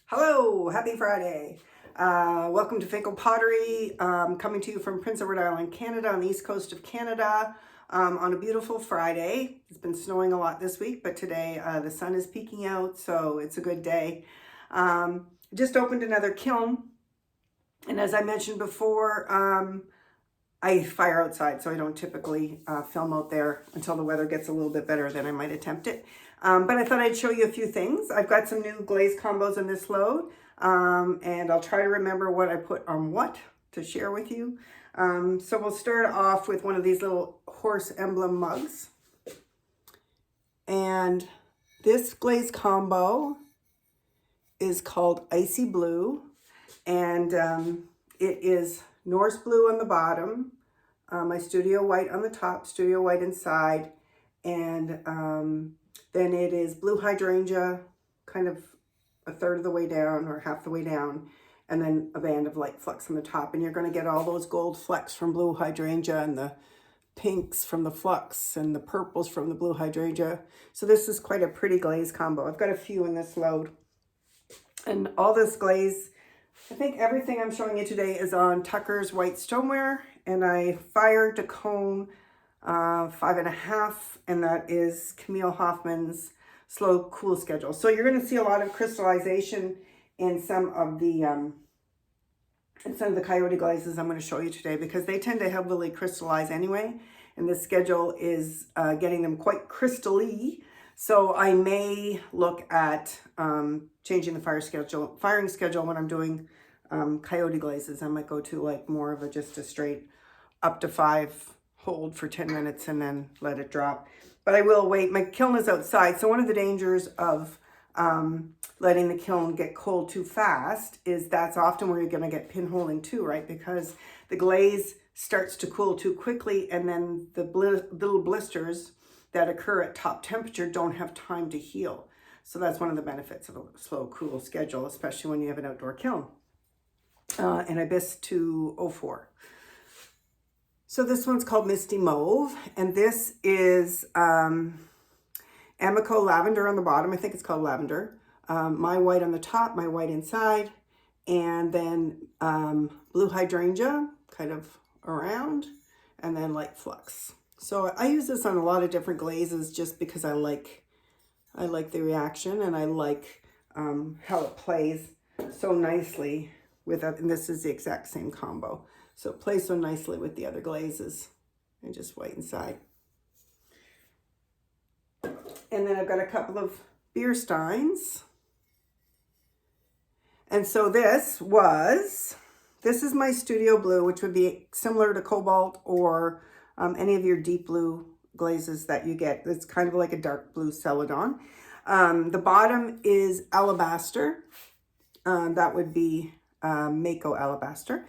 Hello, happy Friday. Welcome to Finkel Pottery, coming to you from Prince Edward Island, Canada, on the east coast of Canada, on a beautiful Friday. It's been snowing a lot this week, but today the sun is peeking out, so it's a good day. Just opened another kiln, and as I mentioned before, I fire outside, so I don't typically film out there until the weather gets a little bit better, then I might attempt it. But I thought I'd show you a few things. I've got some new glaze combos in this load, and I'll try to remember what I put on what to share with you. So we'll start off with one of these little horse emblem mugs. And this glaze combo is called Icy Blue, and it is Norse blue on the bottom, my studio white on the top, studio white inside, and then it is blue hydrangea, kind of a third of the way down or half the way down, and then a band of light flecks on the top. And you're going to get all those gold flecks from blue hydrangea and the pinks from the flux and the purples from the blue hydrangea. So this is quite a pretty glaze combo. I've got a few in this load. And all this glaze, I think everything I'm showing you today is on Tucker's white stoneware, and I fired to cone 5.5, and that is Camille Hoffman's slow cool schedule. So you're going to see a lot of crystallization in some of the coyote glazes I'm going to show you today, because they tend to heavily crystallize anyway, and this schedule is getting them quite crystal-y. So I may look at changing the firing schedule when I'm doing coyote glazes. I might go to like more of just a straight up to 5 hold for 10 minutes and then let it drop. But I will wait. My kiln is outside, so one of the dangers of letting the kiln get cold too fast is that's often where you're going to get pinholing too, right? Because the glaze starts to cool too quickly, and then the little blisters that occur at top temperature don't have time to heal. So that's one of the benefits of a slow cool schedule, especially when you have an outdoor kiln. And Ibis 204. So this one's called Misty Move, and this is amaco lavender on the bottom. I think it's called lavender. My white on the top, my white inside, and then blue hydrangea kind of around, and then light flux. So I use this on a lot of different glazes just because I like the reaction, and I like how it plays so nicely with it. And this is the exact same combo. So it plays so nicely with the other glazes, and just white inside. And then I've got a couple of Beersteins. And so this is my studio blue, which would be similar to cobalt or any of your deep blue glazes that you get. It's kind of like a dark blue celadon. The bottom is alabaster. That would be mayco alabaster.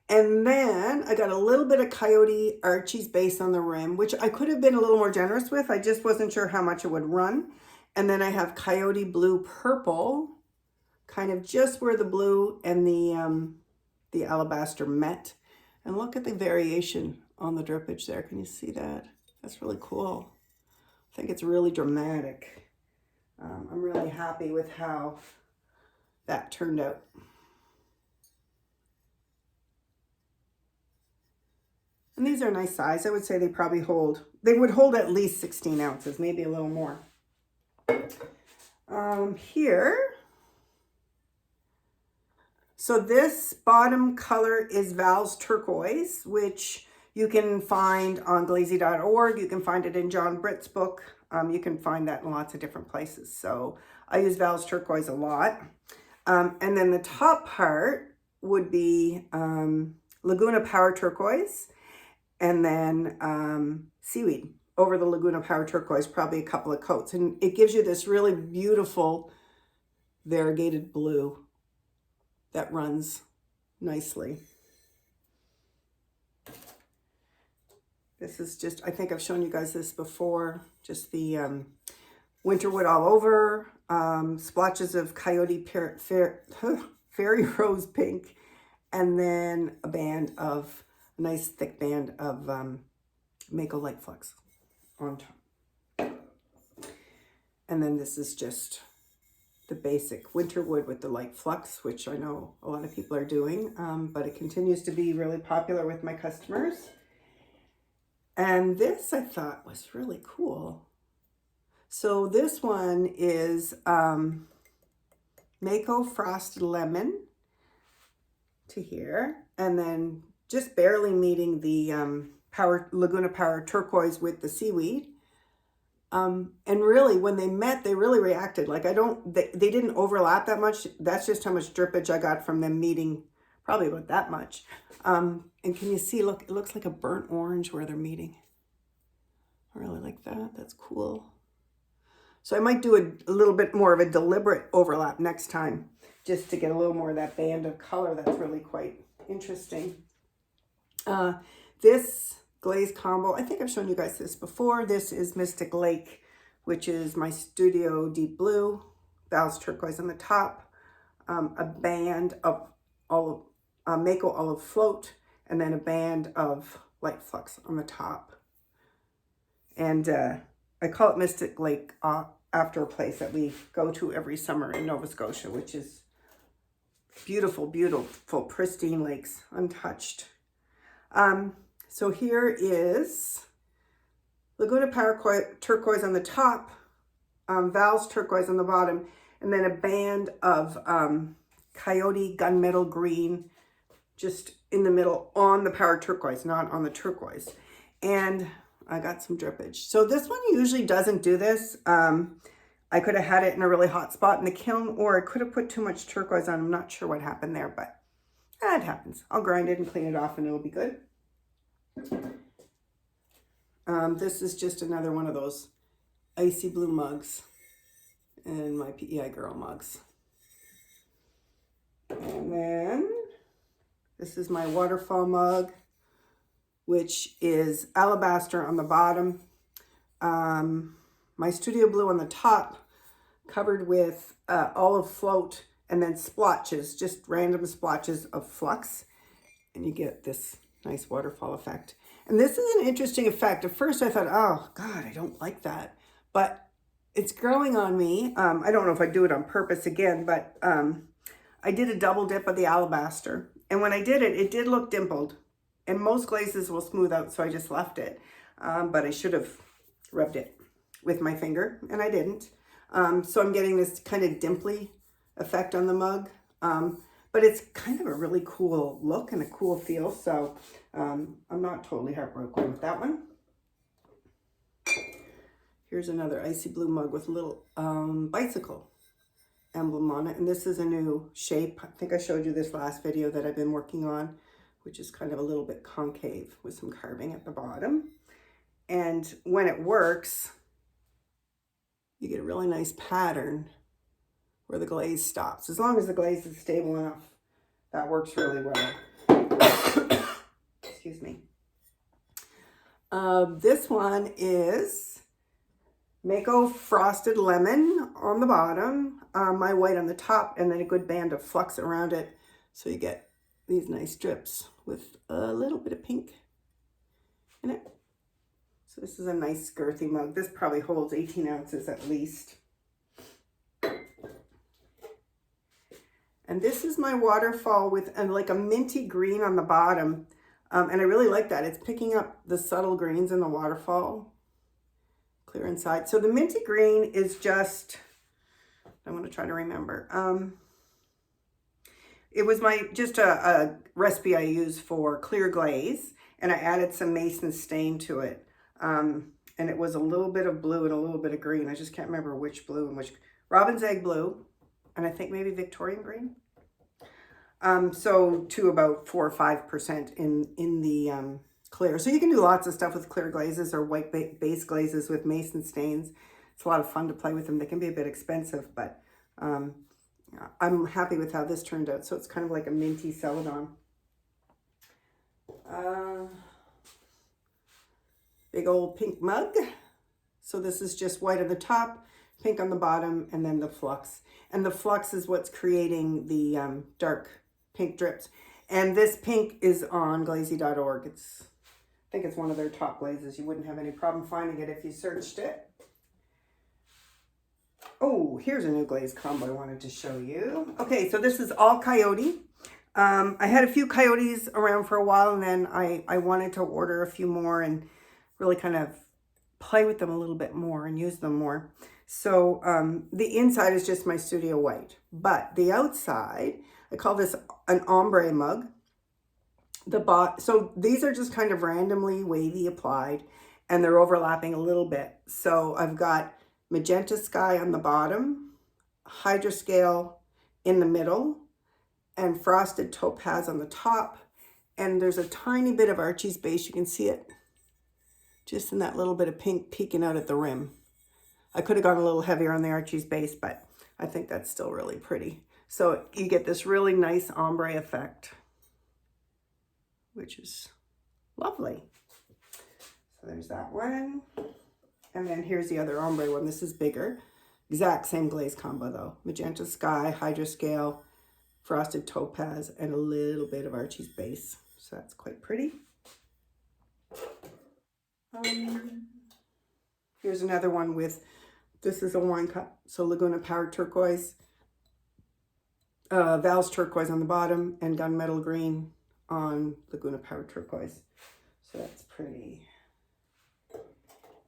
And then I got a little bit of Coyote Archie's base on the rim, which I could have been a little more generous with. I just wasn't sure how much it would run. And then I have Coyote Blue Purple, kind of just where the blue and the alabaster met. And look at the variation on the drippage there. Can you see that? That's really cool. I think it's really dramatic. I'm really happy with how that turned out. And these are a nice size. I would say they would hold at least 16 ounces, maybe a little more. Here, so this bottom color is Val's Turquoise, which you can find on glazy.org. You can find it in John Britt's book. You can find that in lots of different places. So I use Val's Turquoise a lot. And then the top part would be Laguna Power Turquoise, and then seaweed over the Laguna Power Turquoise, probably a couple of coats. And it gives you this really beautiful variegated blue that runs nicely. This is just, I think I've shown you guys this before, just the winterwood all over, splotches of Coyote Fairy Rose Pink, and then a nice thick band of mayco light flux on top. And then this is just the basic winter wood with the light flux, which I know a lot of people are doing, but it continues to be really popular with my customers. And this I thought was really cool. So this one is mayco frosted lemon to here, and then just barely meeting the Laguna Power turquoise with the seaweed. And really, when they met, they really reacted. Like they didn't overlap that much. That's just how much drippage I got from them meeting, probably about that much. And can you see, look, it looks like a burnt orange where they're meeting. I really like that. That's cool. So I might do a little bit more of a deliberate overlap next time, just to get a little more of that band of color. That's really quite interesting. This glaze combo, I think I've shown you guys this before. This is Mystic Lake, which is my Studio Deep Blue, Val's Turquoise on the top, a band of mayco olive float, and then a band of light flux on the top. And I call it Mystic Lake after a place that we go to every summer in Nova Scotia, which is beautiful, beautiful, pristine lakes, untouched. So here is Laguna Power turquoise on the top, Val's turquoise on the bottom, and then a band of coyote gunmetal green just in the middle on the Power turquoise, not on the turquoise. And I got some drippage. So this one usually doesn't do this. I could have had it in a really hot spot in the kiln, or I could have put too much turquoise on. I'm not sure what happened there, but it happens. I'll grind it and clean it off and it'll be good. This is just another one of those icy blue mugs and my PEI Girl mugs. And then this is my waterfall mug, which is alabaster on the bottom, my Studio Blue on the top, covered with olive float, and then splotches, just random splotches of flux, and you get this nice waterfall effect. And this is an interesting effect. At first I thought, oh God, I don't like that, but it's growing on me. I don't know if I do it on purpose again, but I did a double dip of the alabaster, and when I did it, it did look dimpled. And most glazes will smooth out, so I just left it. But I should have rubbed it with my finger, and I didn't. So I'm getting this kind of dimply effect on the mug. But it's kind of a really cool look and a cool feel, so I'm not totally heartbroken with that one. Here's another icy blue mug with a little bicycle emblem on it. And this is a new shape. I think I showed you this last video that I've been working on, which is kind of a little bit concave with some carving at the bottom. And when it works, you get a really nice pattern where the glaze stops. As long as the glaze is stable enough, that works really well. Excuse me. This one is mayco frosted lemon on the bottom, my white on the top, and then a good band of flux around it. So you get these nice drips with a little bit of pink in it. So this is a nice girthy mug. This probably holds 18 ounces at least. And this is my waterfall with like a minty green on the bottom. And I really like that. It's picking up the subtle greens in the waterfall. Clear inside. So the minty green is just, I want to try to remember. It was just a recipe I used for clear glaze, and I added some mason stain to it. And it was a little bit of blue and a little bit of green. I just can't remember which blue and which. Robin's egg blue, and I think maybe Victorian green. So to about 4 or 5% in the clear. So you can do lots of stuff with clear glazes or white base glazes with mason stains. It's a lot of fun to play with them. They can be a bit expensive, but I'm happy with how this turned out. So it's kind of like a minty celadon. Big old pink mug. So this is just white on the top, pink on the bottom, and then the flux. And the flux is what's creating the dark pink drips. And this pink is on glazy.org. I think it's one of their top glazes. You wouldn't have any problem finding it if you searched it. Oh, here's a new glaze combo I wanted to show you. Okay, so this is all coyote. I had a few coyotes around for a while, and then I wanted to order a few more and really kind of play with them a little bit more and use them more. So the inside is just my studio white, but the outside, I call this an ombre mug. So these are just kind of randomly wavy applied, and they're overlapping a little bit. So I've got magenta sky on the bottom, hydroscale in the middle, and frosted topaz on the top. And there's a tiny bit of Archie's base. You can see it just in that little bit of pink peeking out at the rim. I could have gone a little heavier on the Archie's base, but I think that's still really pretty. So you get this really nice ombre effect, which is lovely. So there's that one. And then here's the other ombre one. This is bigger. Exact same glaze combo though. Magenta sky, hydroscale, frosted topaz, and a little bit of Archie's base. So that's quite pretty. Here's another one with, this is a wine cup. So Laguna Power Turquoise, Val's Turquoise on the bottom, and Gunmetal Green on Laguna Power Turquoise. So that's pretty.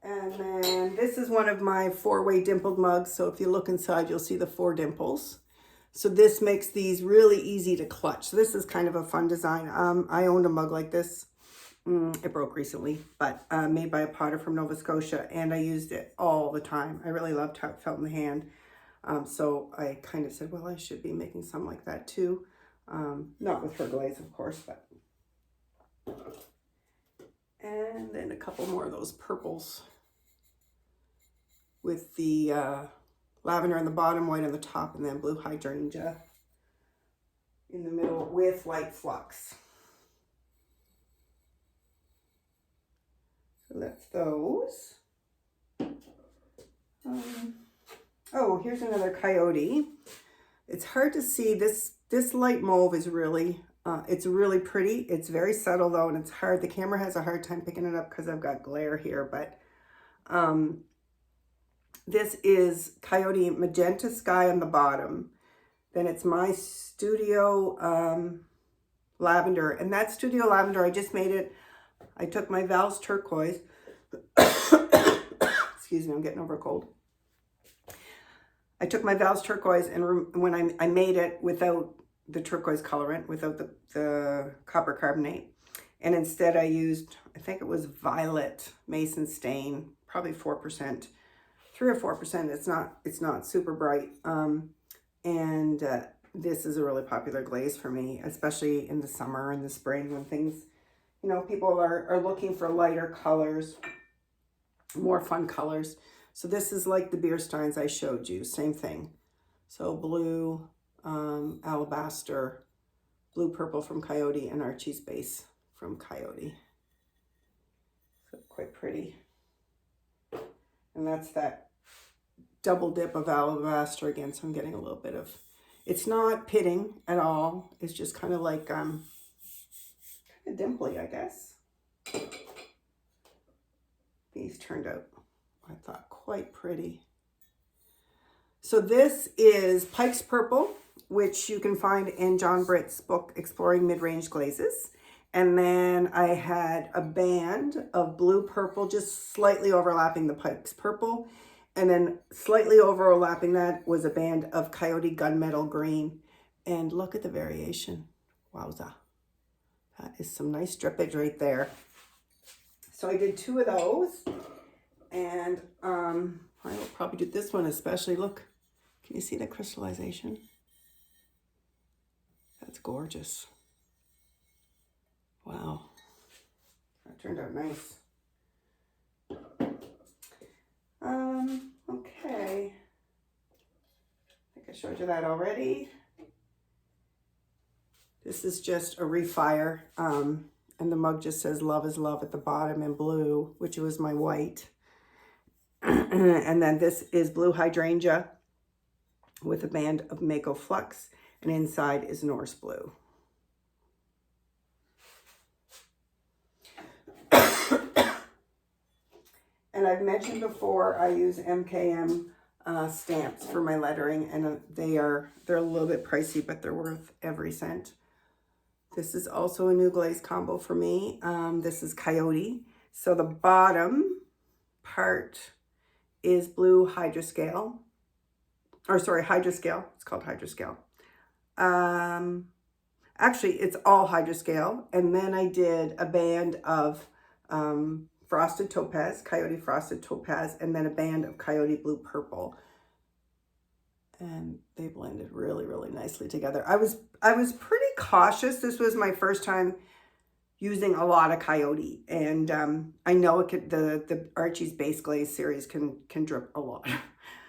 And then this is one of my 4-way dimpled mugs. So if you look inside, you'll see the 4 dimples. So this makes these really easy to clutch. So this is kind of a fun design. I owned a mug like this. It broke recently, but made by a potter from Nova Scotia, and I used it all the time. I really loved how it felt in the hand. So I kind of said, well, I should be making some like that too. Not with her glaze, of course, but. And then a couple more of those purples with the lavender on the bottom, white on the top, and then blue hydrangea in the middle with white flux. So that's those. Oh, here's another coyote. It's hard to see. This light mauve is really, it's really pretty. It's very subtle though, and it's hard. The camera has a hard time picking it up because I've got glare here, but this is Coyote Magenta Sky on the bottom. Then it's my Studio Lavender. And that Studio Lavender, I just made it. I took my Val's Turquoise. Excuse me, I'm getting over a cold. I took my Val's Turquoise, and when I made it without the turquoise colorant, without the copper carbonate. And instead I used, I think it was violet mason stain, probably 4%. 3 or 4%. It's not super bright. This is a really popular glaze for me, especially in the summer and the spring when things, you know, people are looking for lighter colors, more fun colors. So this is like the Beersteins I showed you, same thing. So blue, alabaster, blue purple from Coyote, and Archie's base from Coyote. So quite pretty. And that's that double dip of alabaster again, so I'm getting a little bit of, it's not pitting at all. It's just kind of like, kind of dimply, I guess. These turned out, I thought, quite pretty. So this is Pike's Purple, which you can find in John Britt's book, Exploring Mid-Range Glazes. And then I had a band of blue purple, just slightly overlapping the Pike's Purple. And then slightly overlapping that was a band of Coyote Gunmetal Green. And look at the variation. Wowza. That is some nice drippage right there. So I did 2 of those. And I will probably do this one especially. Look, can you see the crystallization? That's gorgeous. Wow. That turned out nice. Okay. I think I showed you that already. This is just a refire, and the mug just says "Love is Love" at the bottom in blue, which was my white. And then this is blue hydrangea with a band of mayco flux, and inside is Norse blue. And I've mentioned before, I use MKM stamps for my lettering, and they're a little bit pricey, but they're worth every cent. This is also a new glaze combo for me. This is Coyote. So the bottom part is blue hydroscale, or sorry, hydroscale. It's called hydroscale. Actually, it's all hydroscale. And then I did a band of frosted topaz, Coyote frosted topaz, and then a band of Coyote blue purple. And they blended really, really nicely together. I was pretty cautious. This was my first time using a lot of Coyote, and I know it could, the Archie's Base Glaze series can drip a lot.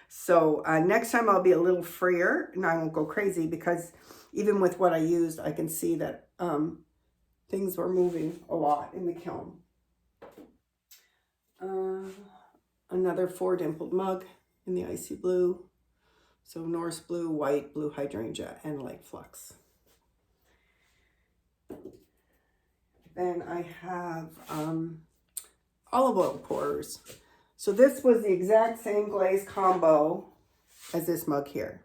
So next time I'll be a little freer, and I won't go crazy, because even with what I used, I can see that things were moving a lot in the kiln. Another 4 dimpled mug in the icy blue. So Norse blue, white, blue hydrangea, and light flux. Then I have olive oil pourers. So this was the exact same glaze combo as this mug here.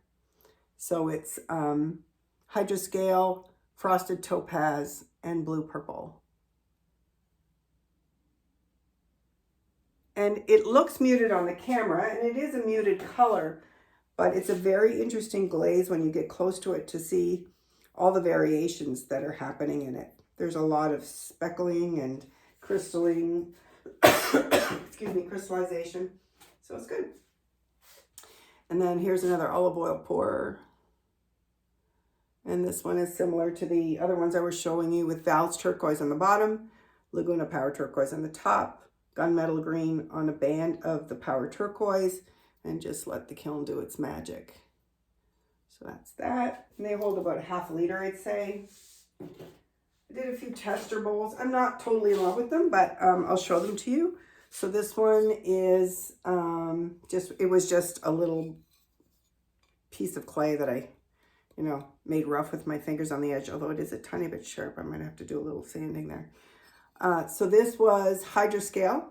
So it's hydroscale, frosted topaz, and blue purple. And it looks muted on the camera, and it is a muted color, but it's a very interesting glaze when you get close to it to see all the variations that are happening in it. There's a lot of speckling and crystalline, excuse me, crystallization. So it's good. And then here's another olive oil pourer. And this one is similar to the other ones I was showing you, with Val's turquoise on the bottom, Laguna Power turquoise on the top, gunmetal green on a band of the Power turquoise, and just let the kiln do its magic. So that's that. And they hold about a half a liter, I'd say. I did a few tester bowls. I'm not totally in love with them, but I'll show them to you. So this one is it was just a little piece of clay that I, made rough with my fingers on the edge, although it is a tiny bit sharp. I'm gonna have to do a little sanding there. So this was hydroscale.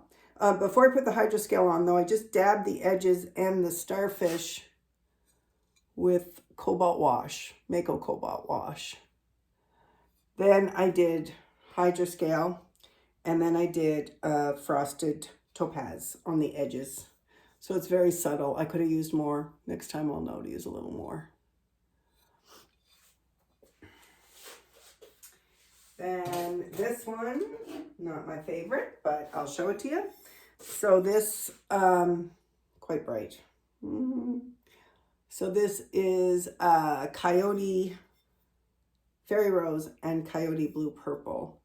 Before I put the hydroscale on, though, I just dabbed the edges and the starfish with cobalt wash, mayco cobalt wash. Then I did hydroscale, and then I did frosted topaz on the edges. So it's very subtle. I could have used more. Next time I'll know to use a little more. Then this one, not my favorite, but I'll show it to you. So this, quite bright. So this is Coyote Fairy Rose and Coyote Blue Purple.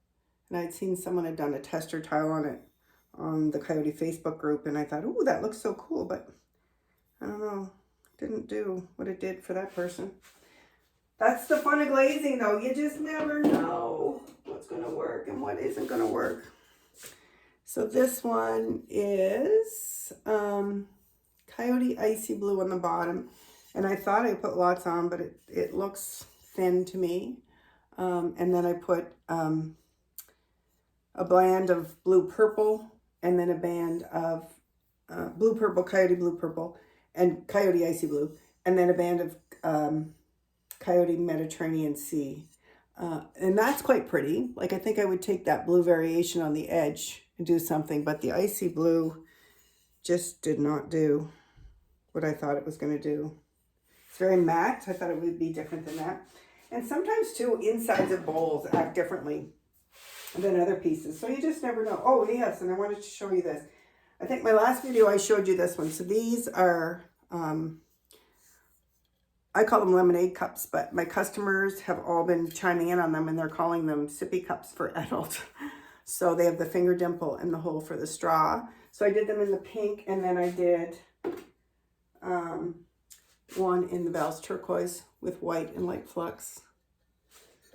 And I'd seen someone had done a tester tile on it on the Coyote Facebook group, and I thought, ooh, that looks so cool, but I don't know, didn't do what it did for that person. That's the fun of glazing, though. You just never know what's going to work and what isn't going to work. So this one is Coyote Icy Blue on the bottom. And I thought I put lots on, but it looks thin to me. And then I put a blend of blue purple, and then a band of blue purple, Coyote blue purple, and Coyote Icy Blue, and then a band of Coyote Mediterranean Sea. And that's quite pretty. Like, I think I would take that blue variation on the edge and do something, but the icy blue just did not do what I thought it was going to do. It's very matte. I thought it would be different than that. And sometimes, too, insides of bowls act differently than other pieces. So you just never know. Oh, yes, and I wanted to show you this. I think my last video I showed you this one. So these are, I call them lemonade cups, but my customers have all been chiming in on them, and they're calling them sippy cups for adults. So they have the finger dimple and the hole for the straw. So I did them in the pink, and then I did one in the Val's turquoise with white and light flux.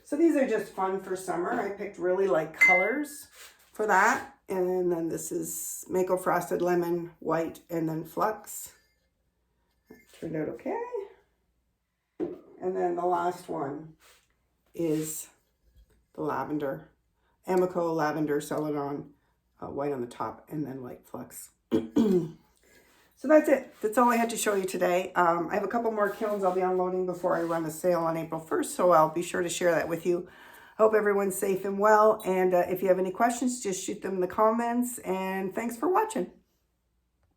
So these are just fun for summer. I picked really light colors for that. And then this is mayco frosted lemon, white, and then flux. That turned out okay. And then the last one is the lavender, amaco lavender celadon, white on the top, and then light flux. So that's it. That's all I had to show you today. I have a couple more kilns I'll be unloading before I run the sale on April 1st, so I'll be sure to share that with you. Hope everyone's safe and well, and if you have any questions, just shoot them in the comments, and thanks for watching.